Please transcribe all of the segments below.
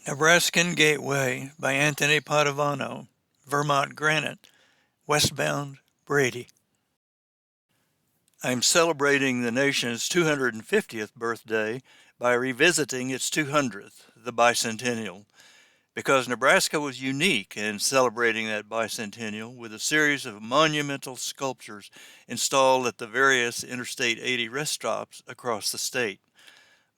Nebraskan Gateway by Anthony Padovano, Vermont Granite, westbound, Brady. I'm celebrating the nation's 250th birthday by revisiting its 200th, the Bicentennial, because Nebraska was unique in celebrating that bicentennial with a series of monumental sculptures installed at the various Interstate 80 rest stops across the state.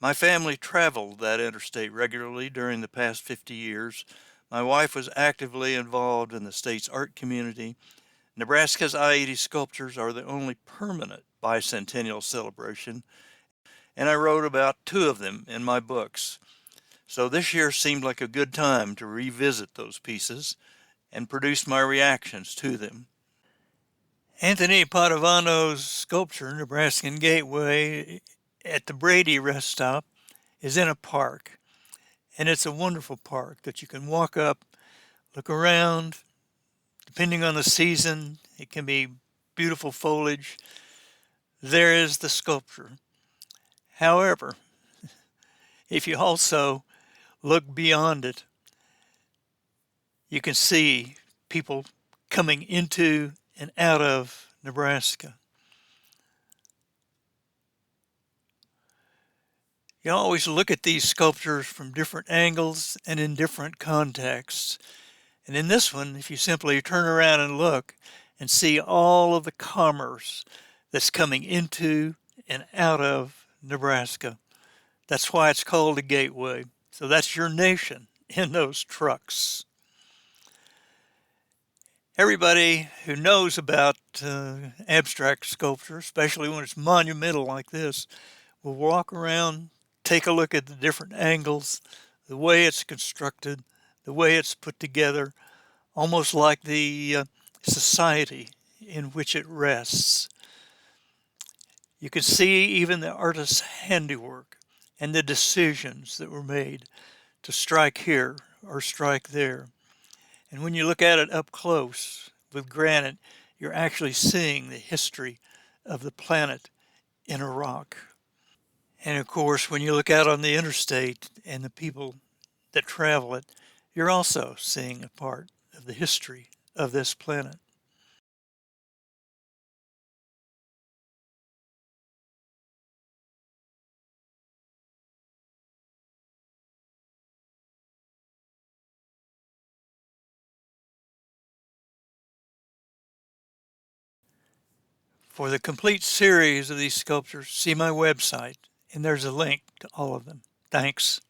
My family traveled that interstate regularly during the past 50 years. My wife was actively involved in the state's art community. Nebraska's I-80 sculptures are the only permanent bicentennial celebration, and I wrote about two of them in my books. So this year seemed like a good time to revisit those pieces and produce my reactions to them. Anthony Padovano's sculpture, Nebraskan Gateway, at the Brady rest stop, is in a park. And it's a wonderful park that you can walk up, look around. Depending on the season, it can be beautiful foliage. There is the sculpture. However, if you also look beyond it, you can see people coming into and out of Nebraska. You always look at these sculptures from different angles and in different contexts. And in this one, if you simply turn around and look and see all of the commerce that's coming into and out of Nebraska, that's why it's called a gateway. So that's your nation in those trucks. Everybody who knows about abstract sculpture, especially when it's monumental like this, will walk around, take a look at the different angles, the way it's constructed, the way it's put together, almost like the society in which it rests. You can see even the artist's handiwork and the decisions that were made to strike here or strike there. And when you look at it up close with granite, you're actually seeing the history of the planet in a rock. And of course, when you look out on the interstate and the people that travel it, you're also seeing a part of the history of this planet. For the complete series of these sculptures, see my website, and there's a link to all of them. Thanks.